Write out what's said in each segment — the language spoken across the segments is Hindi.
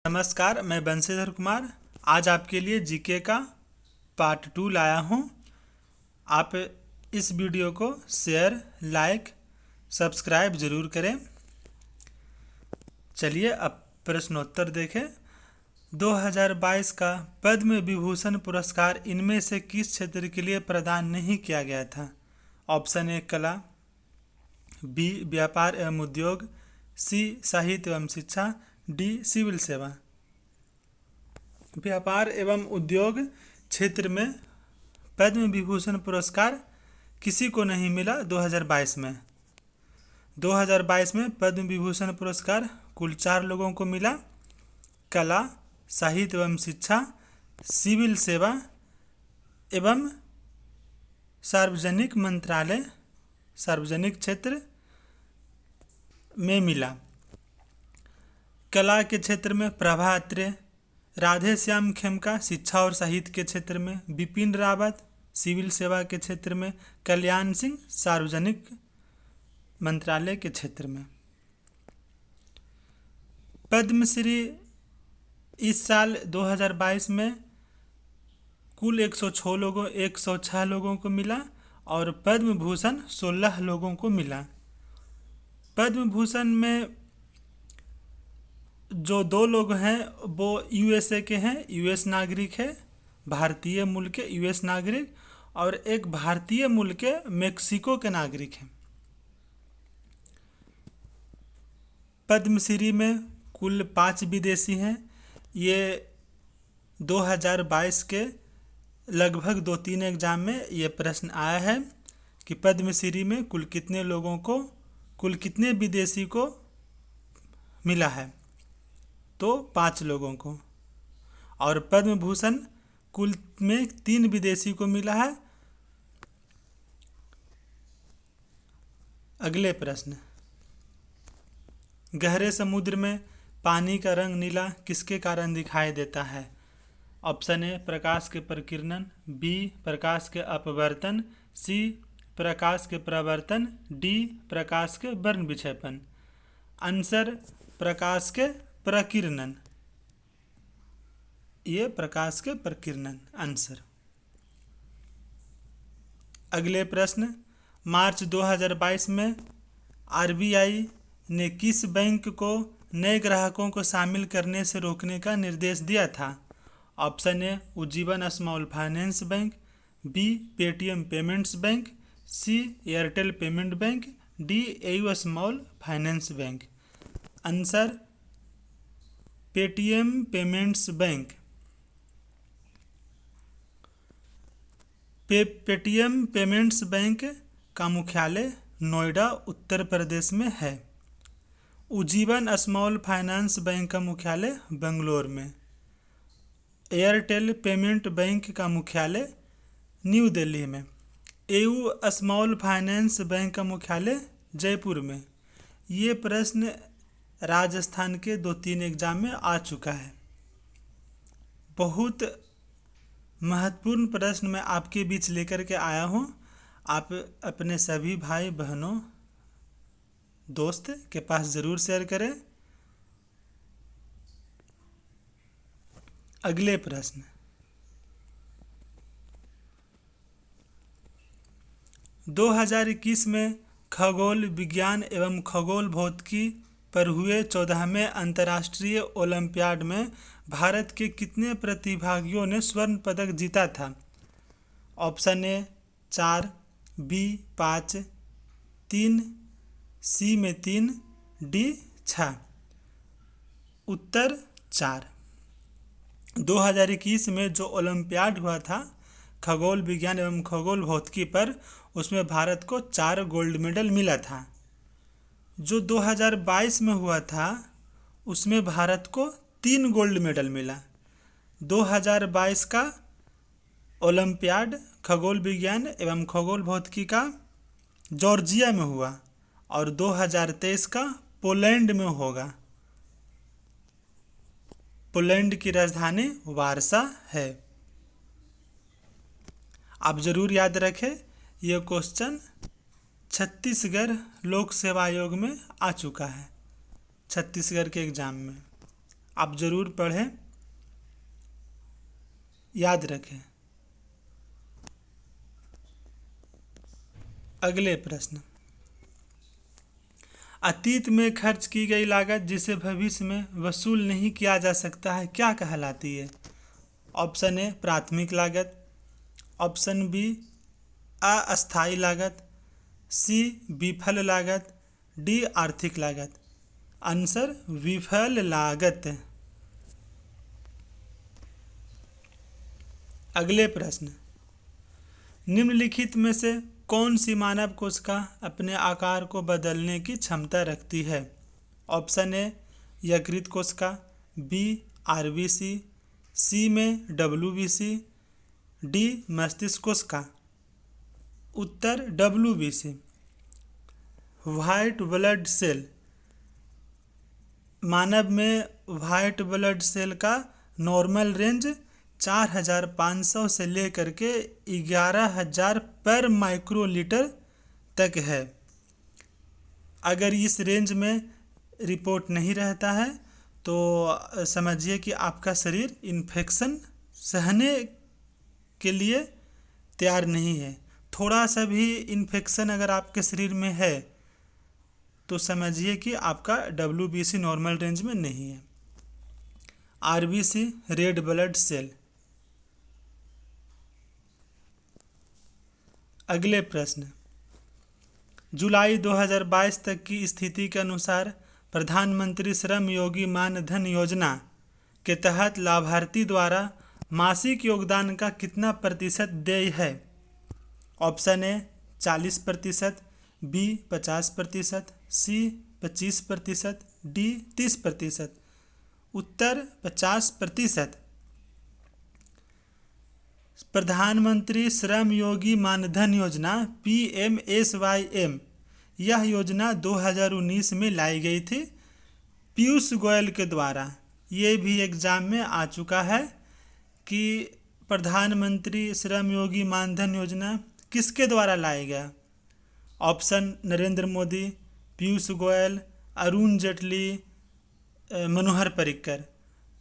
नमस्कार, मैं बंशीधर कुमार आज आपके लिए जीके का पार्ट 2 लाया हूँ। आप इस वीडियो को शेयर, लाइक, सब्सक्राइब ज़रूर करें। चलिए अब प्रश्नोत्तर देखें। 2022 का पद्म विभूषण पुरस्कार इनमें से किस क्षेत्र के लिए प्रदान नहीं किया गया था? ऑप्शन ए कला, बी व्यापार एवं उद्योग, सी साहित्य एवं शिक्षा, डी सिविल सेवा। व्यापार एवं उद्योग क्षेत्र में पद्म विभूषण पुरस्कार किसी को नहीं मिला 2022 में। 2022 में पद्म विभूषण पुरस्कार कुल 4 लोगों को मिला। कला, साहित्य एवं शिक्षा, सिविल सेवा एवं सार्वजनिक मंत्रालय, सार्वजनिक क्षेत्र में मिला। कला के क्षेत्र में प्रभा अत्रे, राधे श्याम खेमका शिक्षा और साहित्य के क्षेत्र में, बिपिन रावत सिविल सेवा के क्षेत्र में, कल्याण सिंह सार्वजनिक मंत्रालय के क्षेत्र में। पद्मश्री इस साल 2022 में कुल 106 लोगों को मिला और पद्म भूषण 16 लोगों को मिला। पद्म भूषण में जो 2 लोग हैं वो यूएसए के हैं, यूएस नागरिक है, भारतीय मूल के यूएस नागरिक, और एक भारतीय मूल के मेक्सिको के नागरिक हैं। पद्मश्री में कुल 5 विदेशी हैं। ये 2022 के लगभग 2-3 एग्जाम में ये प्रश्न आया है कि पद्मश्री में कुल कितने विदेशी को मिला है, तो 5 लोगों को। और पद्म भूषण कुल में 3 विदेशी को मिला है। अगले प्रश्न, गहरे समुद्र में पानी का रंग नीला किसके कारण दिखाई देता है? ऑप्शन ए प्रकाश के प्रकीर्णन, बी प्रकाश के अपवर्तन, सी प्रकाश के प्रवर्तन, डी प्रकाश के वर्ण विक्षेपण। आंसर प्रकाश के प्रकीर्णन। ये प्रकाश के प्रकीर्णन आंसर। अगले प्रश्न, मार्च 2022 में आरबीआई ने किस बैंक को नए ग्राहकों को शामिल करने से रोकने का निर्देश दिया था? Option A Ujjivan small finance bank, B Paytm payments bank, C Airtel payment bank, D AU small finance bank. Answer Paytm payments bank. Paytm payments bank का मुख्यालय नोएडा उत्तर प्रदेश में है। उज्जीवन स्मॉल फाइनेंस बैंक का मुख्यालय बेंगलोर में। एयरटेल पेमेंट बैंक का मुख्यालय न्यू दिल्ली में। एयू स्मॉल फाइनेंस बैंक का मुख्यालय जयपुर में। ये प्रश्न राजस्थान के 2-3 एग्जाम में आ चुका है। बहुत महत्वपूर्ण प्रश्न मैं आपके बीच लेकर के आया हूँ। आप अपने सभी भाई बहनों, दोस्त के पास ज़रूर शेयर करें। अगले प्रश्न, 2021 में खगोल विज्ञान एवं खगोल भौतिकी पर हुए 14वें अंतर्राष्ट्रीय ओलंपियाड में भारत के कितने प्रतिभागियों ने स्वर्ण पदक जीता था? ऑप्शन ए 4, बी 5, 3, सी में 3, डी 6। उत्तर 4। 2021 में जो ओलंपियाड हुआ था खगोल विज्ञान एवं खगोल भौतिकी पर, उसमें भारत को 4 गोल्ड मेडल मिला था। जो 2022 में हुआ था उसमें भारत को 3 गोल्ड मेडल मिला। 2022 का ओलंपियाड खगोल विज्ञान एवं खगोल भौतिकी का जॉर्जिया में हुआ और 2023 का पोलैंड में होगा। पोलैंड की राजधानी वारसा है। आप ज़रूर याद रखें, यह क्वेश्चन छत्तीसगढ़ लोक सेवा आयोग में आ चुका है, छत्तीसगढ़ के एग्ज़ाम में। आप ज़रूर पढ़ें, याद रखें। अगले प्रश्न, अतीत में खर्च की गई लागत जिसे भविष्य में वसूल नहीं किया जा सकता है क्या कहलाती है? ऑप्शन ए प्राथमिक लागत, ऑप्शन बी अस्थायी लागत, सी विफल लागत, डी आर्थिक लागत। आंसर विफल लागत। अगले प्रश्न, निम्नलिखित में से कौन सी मानव कोशिका अपने आकार को बदलने की क्षमता रखती है? ऑप्शन ए यकृत कोशिका, बी आरबीसी, सी में डब्ल्यूबीसी, डी मस्तिष्क कोशिका। उत्तर डब्ल्यूबीसी। व्हाइट ब्लड सेल, मानव में व्हाइट ब्लड सेल का नॉर्मल रेंज 4500 से लेकर के 11000 पर माइक्रोलीटर तक है। अगर इस रेंज में रिपोर्ट नहीं रहता है तो समझिए कि आपका शरीर इन्फेक्शन सहने के लिए तैयार नहीं है। थोड़ा सा भी इन्फेक्शन अगर आपके शरीर में है तो समझिए कि आपका डब्ल्यूबीसी नॉर्मल रेंज में नहीं है। RBC red blood cell. अगले प्रश्न, जुलाई 2022 तक की स्थिति के अनुसार प्रधानमंत्री श्रम योगी मान धन योजना के तहत लाभार्थी द्वारा मासिक योगदान का कितना प्रतिशत देय है? Option A 40%, B 50%, C 25%, D 30%। उत्तर 50%। प्रधानमंत्री श्रम योगी मानधन योजना PMSYM यह योजना 2019 में लाई गई थी पीयूष गोयल के द्वारा। ये भी एग्ज़ाम में आ चुका है कि प्रधानमंत्री श्रम योगी मानधन योजना किसके द्वारा लाया गया? ऑप्शन नरेंद्र मोदी, पीयूष गोयल, अरुण जेटली, मनोहर पर्रिकर।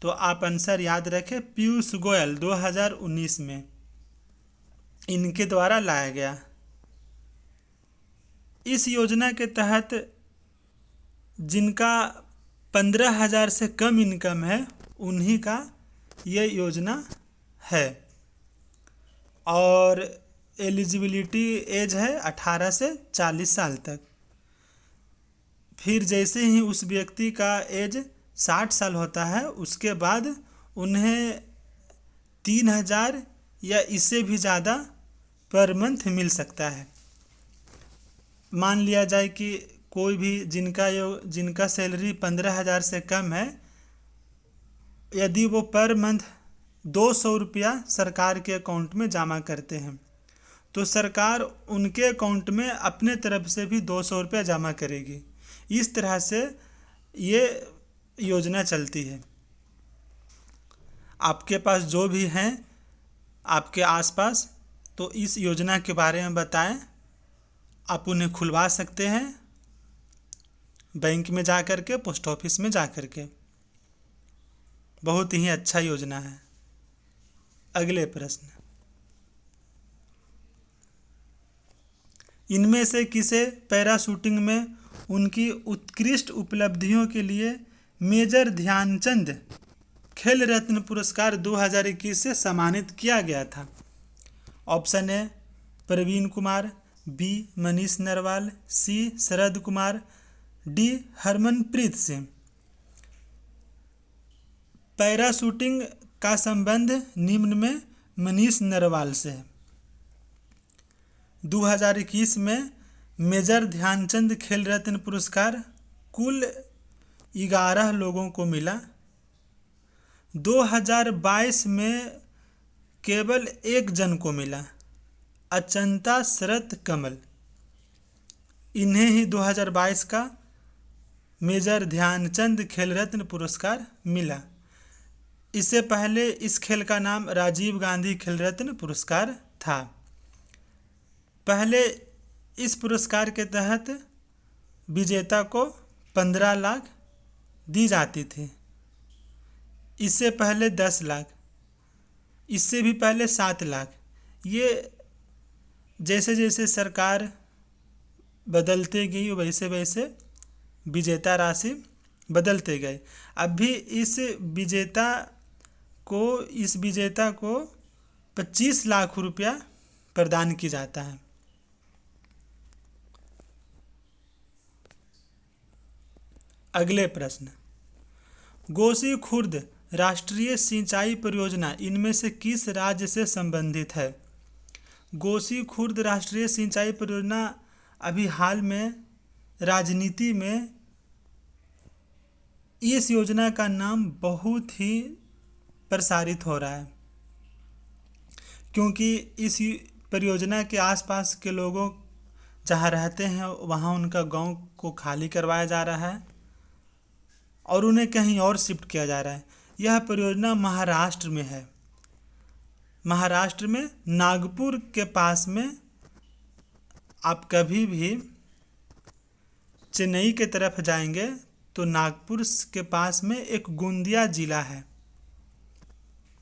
तो आप आंसर याद रखें, पीयूष गोयल 2019 में इनके द्वारा लाया गया। इस योजना के तहत जिनका 15,000 से कम इनकम है उन्हीं का ये योजना है और एलिजिबिलिटी एज है 18 से 40 साल तक। फिर जैसे ही उस व्यक्ति का एज 60 साल होता है उसके बाद उन्हें 3,000 या इससे भी ज़्यादा पर मंथ मिल सकता है। मान लिया जाए कि कोई भी जिनका सैलरी 15,000 से कम है, यदि वो पर मंथ 200 रुपया सरकार के अकाउंट में जमा करते हैं तो सरकार उनके अकाउंट में अपने तरफ से भी 200 रुपया जमा करेगी। इस तरह से ये योजना चलती है। आपके पास जो भी हैं आपके आसपास तो इस योजना के बारे में बताएं। आप उन्हें खुलवा सकते हैं बैंक में जा कर के, पोस्ट ऑफिस में जा कर के। बहुत ही अच्छा योजना है। अगले प्रश्न, इनमें से किसे पैराशूटिंग में उनकी उत्कृष्ट उपलब्धियों के लिए मेजर ध्यानचंद खेल रत्न पुरस्कार 2021 से सम्मानित किया गया था? Option A Praveen Kumar, B Manish Narwal, C Sharad Kumar, D Harmanpreet Singh. Parachuting का संबंध निम्न में मनीष नरवाल से है। 2021 में मेजर ध्यानचंद खेल रत्न पुरस्कार कुल 11 लोगों को मिला। 2022 में केवल एक जन को मिला, अचंता शरत कमल। इन्हें ही 2022 का मेजर ध्यानचंद खेल रत्न पुरस्कार मिला। इससे पहले इस खेल का नाम राजीव गांधी खेल रत्न पुरस्कार था। पहले इस पुरस्कार के तहत विजेता को 15 लाख दी जाती थी। इससे पहले 10 लाख, इससे भी पहले 7 लाख। ये जैसे जैसे सरकार बदलते गई वैसे वैसे विजेता राशि बदलते गए। अभी इस विजेता को 25 लाख रुपया प्रदान की जाता है। अगले प्रश्न, गोसी खुर्द राष्ट्रीय सिंचाई परियोजना इनमें से किस राज्य से संबंधित है? गोसी खुर्द राष्ट्रीय सिंचाई परियोजना अभी हाल में राजनीति में इस योजना का नाम बहुत ही प्रसारित हो रहा है, क्योंकि इस परियोजना के आसपास के लोगों जहाँ रहते हैं वहाँ उनका गांव को खाली करवाया जा रहा है और उन्हें कहीं और शिफ्ट किया जा रहा है। यह परियोजना महाराष्ट्र में है। महाराष्ट्र में नागपुर के पास में। आप कभी भी चेन्नई के तरफ जाएंगे तो नागपुर के पास में एक गोंदिया जिला है,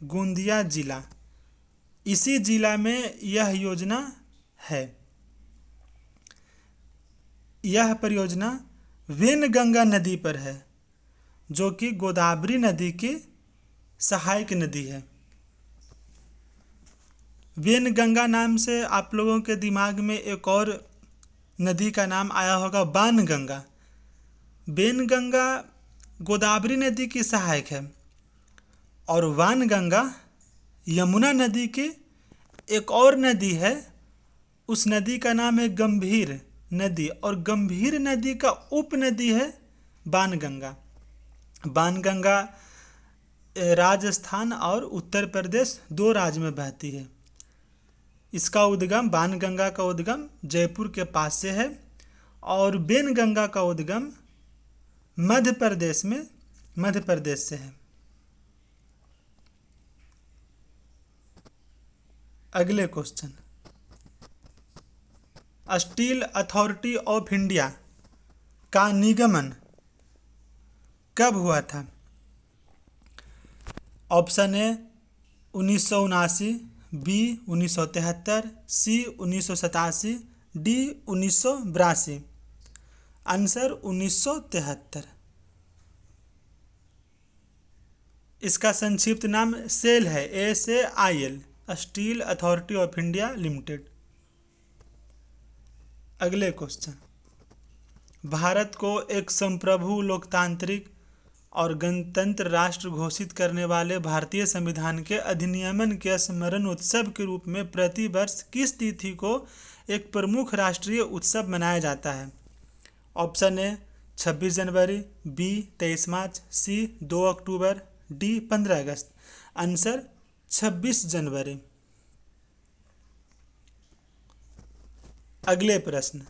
गोंदिया जिला, इसी जिला में यह योजना है। यह परियोजना वेनगंगा नदी पर है, जो कि गोदावरी नदी की सहायक नदी है। वेनगंगा नाम से आप लोगों के दिमाग में एक और नदी का नाम आया होगा, बाणगंगा। वेनगंगा गोदावरी नदी की सहायक है और वानगंगा यमुना नदी की एक और नदी है। उस नदी का नाम है गंभीर नदी और गंभीर नदी का उपनदी है बाणगंगा। बाणगंगा राजस्थान और उत्तर प्रदेश 2 राज्य में बहती है। इसका उद्गम, बाणगंगा का उद्गम जयपुर के पास से है और वेनगंगा का उद्गम मध्य प्रदेश से है। अगले question, steel authority of India का निगमन कब हुआ था? Option A 1979, B 1973, C 1987, D 1982। Answer 1973। इसका संक्षिप्त नाम सेल है, SAIL, steel authority of India limited. अगले क्वेश्चन, भारत को एक संप्रभु लोकतांत्रिक और गणतंत्र राष्ट्र घोषित करने वाले भारतीय संविधान के अधिनियमन के स्मरण उत्सव के रूप में प्रति वर्ष किस तिथि को एक प्रमुख राष्ट्रीय उत्सव मनाया जाता है? ऑप्शन ए 26 जनवरी, बी 23 मार्च, सी 2 अक्टूबर, डी 15 अगस्त। आंसर 26 जनवरी। अगले प्रश्न,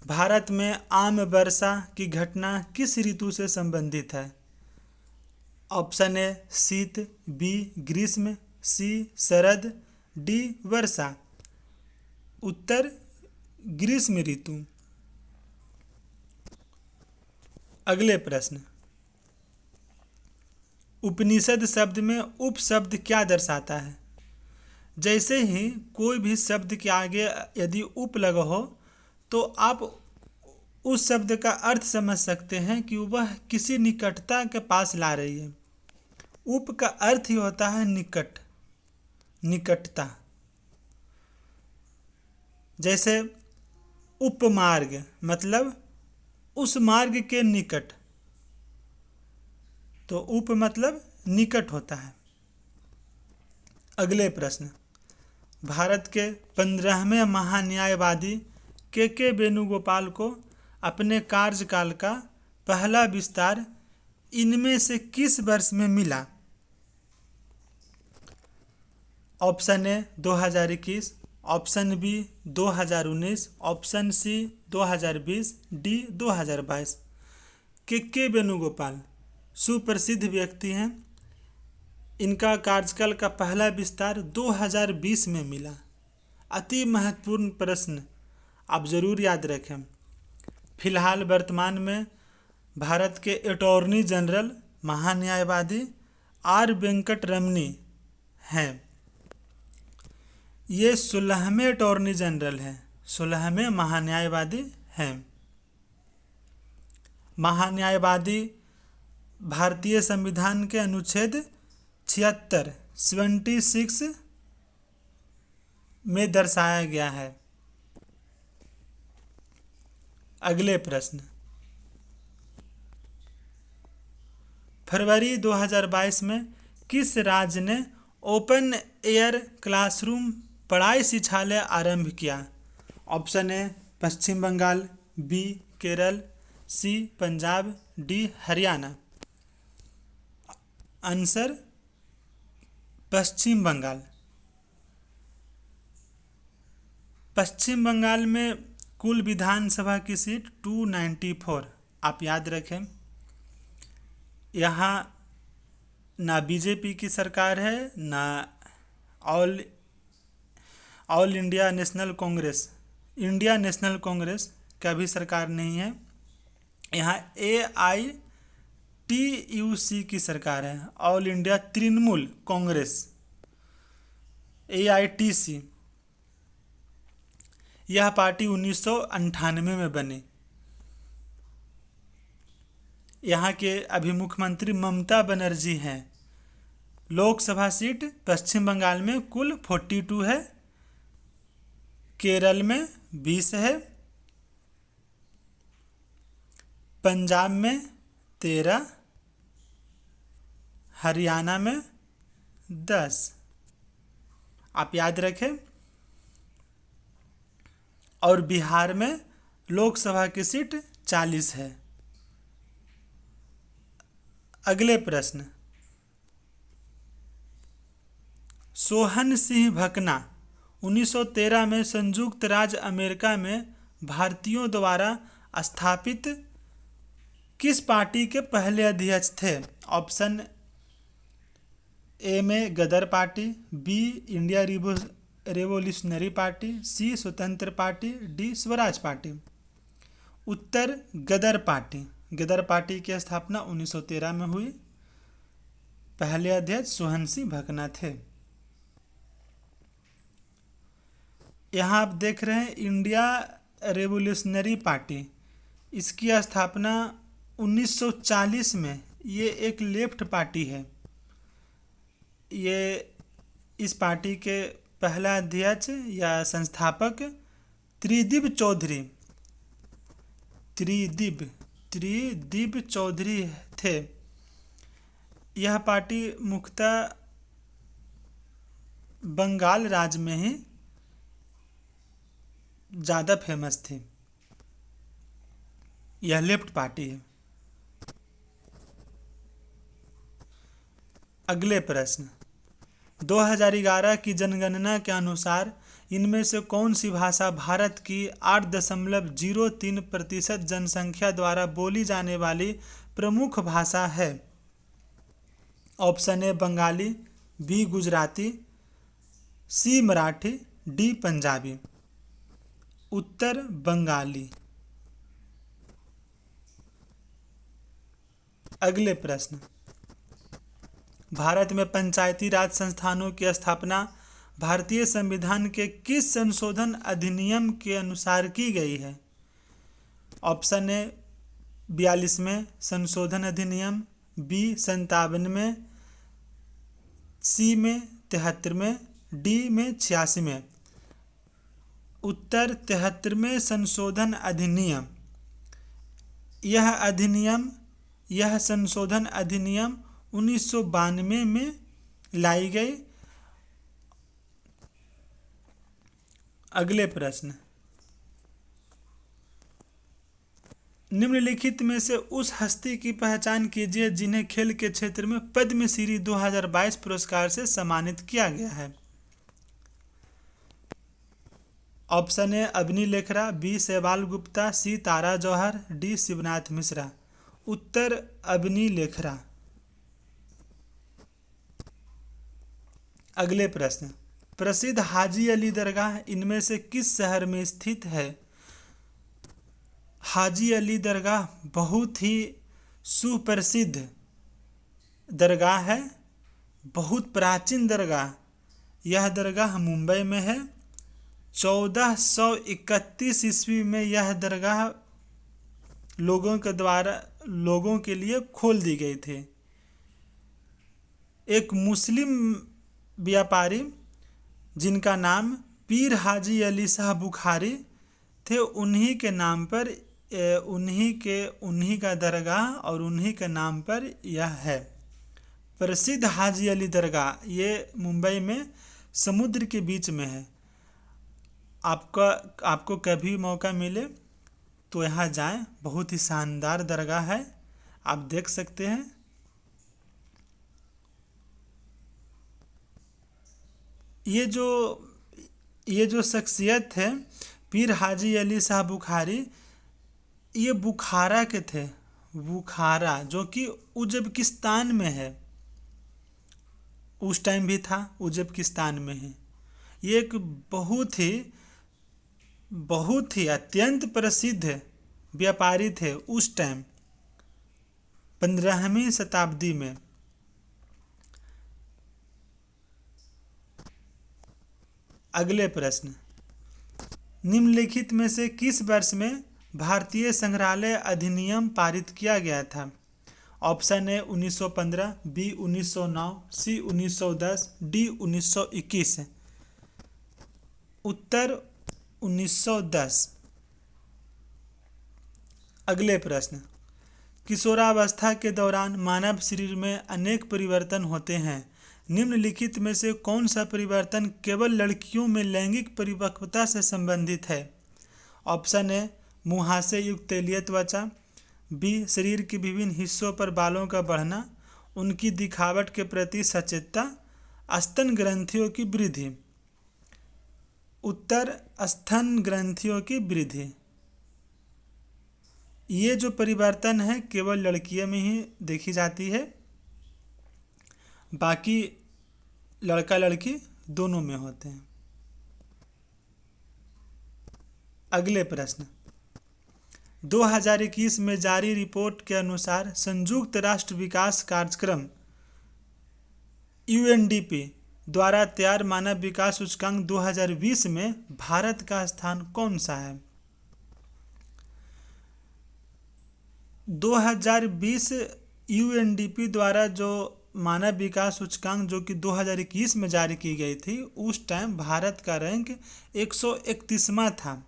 भारत में आम वर्षा की घटना किस ऋतु से संबंधित है? ऑप्शन ए शीत, बी ग्रीष्म, सी शरद, डी वर्षा। उत्तर ग्रीष्म ऋतु। अगले प्रश्न, उपनिषद शब्द में उप शब्द क्या दर्शाता है? जैसे ही कोई भी शब्द के आगे यदि उप लगा हो तो आप उस शब्द का अर्थ समझ सकते हैं कि वह किसी निकटता के पास ला रही है। उप का अर्थ ही होता है निकट, निकटता। जैसे उपमार्ग मतलब उस मार्ग के निकट, तो उप मतलब निकट होता है। अगले प्रश्न, भारत के 15वें महान्यायवादी के वेणुगोपाल को अपने कार्यकाल का पहला विस्तार इनमें से किस वर्ष में मिला? Option A 2021, option B 2019, option C 2020, D 2022। K Venugopal सुप्रसिद्ध व्यक्ति हैं। इनका कार्यकाल का पहला विस्तार 2020 में मिला। अति महत्वपूर्ण प्रश्न, आप ज़रूर याद रखें। फिलहाल वर्तमान में भारत के अटॉर्नी जनरल महान्यायवादी आर वेंकट रमनी हैं। ये 16वें अटॉर्नी जनरल हैं, 16वें महान्यायवादी हैं। महान्यायवादी भारतीय संविधान के अनुच्छेद 76 में दर्शाया गया है। अगले प्रश्न, फरवरी 2022 में किस राज्य ने ओपन एयर क्लासरूम पढ़ाई शिक्षालय आरंभ किया? Option A Paschim Bangal, B Kerala, C Punjab, D Haryana. Answer Paschim Bangal. Paschim Bangal में कुल विधानसभा की सीट 294। आप याद रखें, यहाँ ना बीजेपी की सरकार है, ना all India national Congress, India national Congress का भी सरकार नहीं है। यहाँ AITUC की सरकार है, all India Trinamool Congress, AITC। यह पार्टी 1998 में बनी। यहाँ के अभी मुख्यमंत्री ममता बनर्जी हैं। लोकसभा सीट पश्चिम बंगाल में कुल 42 है, केरल में 20 है, पंजाब में 13, हरियाणा में 10। आप याद रखें, और बिहार में लोकसभा की सीट 40 है। अगले प्रश्न, सोहन सिंह भकना 1913 में संयुक्त राज्य अमेरिका में भारतीयों द्वारा स्थापित किस पार्टी के पहले अध्यक्ष थे? ऑप्शन ए में Ghadar party, B India revolutionary party, C Swatantra party, D Swaraj party. उत्तर गदर पार्टी। गदर पार्टी की स्थापना 1913 में हुई। पहले अध्यक्ष सोहन सिंह भकना थे। यहाँ आप देख रहे हैं इंडिया रेवोल्यूशनरी पार्टी, इसकी स्थापना 1940 में। ये एक लेफ्ट पार्टी है। ये इस पार्टी के पहला अध्यक्ष या संस्थापक त्रिदिब चौधरी थे। यह पार्टी मुख्यतः बंगाल राज्य में ही ज़्यादा फेमस थी। यह लेफ्ट पार्टी है। अगले प्रश्न, 2011 की जनगणना के अनुसार इनमें से कौन सी भाषा भारत की 8.03% जनसंख्या द्वारा बोली जाने वाली प्रमुख भाषा है? Option A Bengali, B Gujarati, C Marathi, D Punjabi. उत्तर बंगाली। अगले प्रश्न, भारत में पंचायती राज संस्थानों की स्थापना भारतीय संविधान के किस संशोधन अधिनियम के अनुसार की गई है? ऑप्शन ए 42वें संशोधन अधिनियम, बी 57वें, सी में 73वें, डी में 86वें। उत्तर 73वें संशोधन अधिनियम। यह संशोधन अधिनियम 1992 में लाई गई। अगले प्रश्न, निम्नलिखित में से उस हस्ती की पहचान कीजिए जिन्हें खेल के क्षेत्र में पद्मश्री 2022 पुरस्कार से सम्मानित किया गया है। Option A Avani Lekhara, B Sahwal Gupta, C Tara Jauhar, D Shivnath Mishra. उत्तर अवनी लेखरा। अगले प्रश्न, प्रसिद्ध हाजी अली दरगाह इनमें से किस शहर में स्थित है? हाजी अली दरगाह बहुत ही सुप्रसिद्ध दरगाह है बहुत प्राचीन दरगाह। यह दरगाह मुंबई में है। 1431 ईस्वी में यह दरगाह लोगों के लिए खोल दी गई थी। एक मुस्लिम व्यापारी जिनका नाम पीर हाजी अली शाह बुखारी थे, उन्हीं के नाम पर उन्हीं का दरगाह और उन्हीं के नाम पर यह है। प्रसिद्ध हाजी अली दरगाह ये मुंबई में समुद्र के बीच में है। आपको कभी मौका मिले तो यहाँ जाएं, बहुत ही शानदार दरगाह है, आप देख सकते हैं। ये जो शख्सियत है पीर हाजी अली शाह बुखारी, ये बुखारा के थे। बुखारा जो कि उज़्बेकिस्तान में है, उस टाइम भी था, उज़्बेकिस्तान में है। ये एक बहुत ही अत्यंत प्रसिद्ध व्यापारी थे उस टाइम, 15वीं शताब्दी में। अगले प्रश्न, निम्नलिखित में से किस वर्ष में भारतीय संग्रहालय अधिनियम पारित किया गया था? Option A 1915, B 1909, C 1910, D 1921। उत्तर 1910। अगले प्रश्न, किशोरावस्था के दौरान मानव शरीर में अनेक परिवर्तन होते हैं। निम्नलिखित में से कौन सा परिवर्तन केवल लड़कियों में लैंगिक परिपक्वता से संबंधित है? ऑप्शन ए मुहासे युक्त तैलीय त्वचा, बी शरीर के विभिन्न हिस्सों पर बालों का बढ़ना, उनकी दिखावट के प्रति सचेतता, स्तन ग्रंथियों की वृद्धि। उत्तर स्तन ग्रंथियों की वृद्धि। ये जो परिवर्तन है केवल लड़कियों में ही देखी जाती है, बाकी लड़का लड़की दोनों में होते हैं। अगले प्रश्न, 2021 में जारी रिपोर्ट के अनुसार संयुक्त राष्ट्र विकास कार्यक्रम UNDP द्वारा तैयार मानव विकास सूचकांक 2020 में भारत का स्थान कौन सा है? 2020 UNDP द्वारा जो मानव विकास सूचकांक जो कि 2021 में जारी की गई थी, उस टाइम भारत का रैंक 131वां था।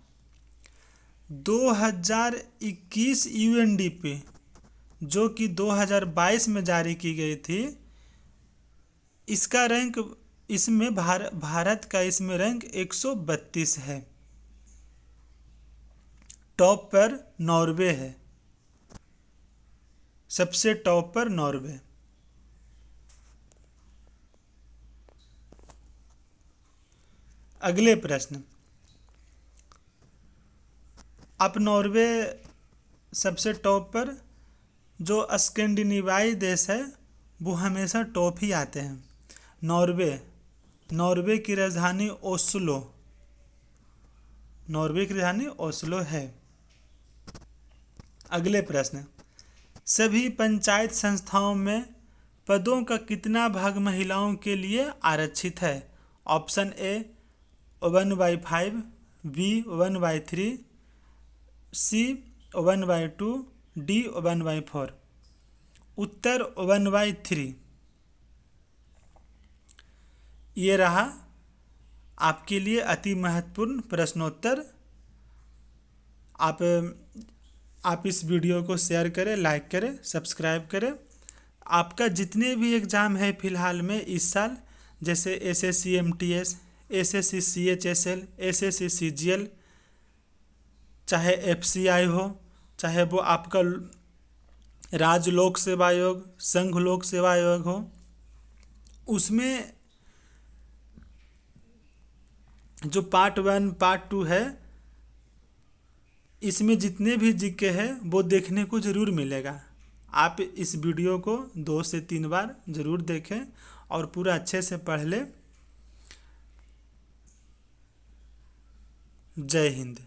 2021 UNDP जो कि 2022 में जारी की गई थी, इसका रैंक इसमें भारत का इसमें रैंक 132 है। टॉप पर नॉर्वे है, सबसे टॉप पर नॉर्वे। अगले प्रश्न, अब नॉर्वे सबसे टॉप पर, जो स्कैंडिनेवियाई देश है वो हमेशा टॉप ही आते हैं। नॉर्वे की राजधानी ओस्लो है। अगले प्रश्न, सभी पंचायत संस्थाओं में पदों का कितना भाग महिलाओं के लिए आरक्षित है? Option A 1/5, B 1/3, C 1/2, D 1/4। उत्तर 1/3। ये रहा आपके लिए अति महत्वपूर्ण प्रश्नोत्तर। आप इस वीडियो को शेयर करें, लाइक करें, सब्सक्राइब करें। आपका जितने भी एग्ज़ाम है फ़िलहाल में इस साल, जैसे SSC MTS, SSC CHSL, SSC CGL, चाहे FCI हो, चाहे वो आपका राज्य लोक सेवा आयोग, संघ लोक सेवा आयोग हो, उसमें जो पार्ट 1 पार्ट 2 है, इसमें जितने भी जीके है वो देखने को ज़रूर मिलेगा। आप इस वीडियो को 2 से 3 बार ज़रूर देखें और पूरा अच्छे से पढ़ लें। जय हिंद।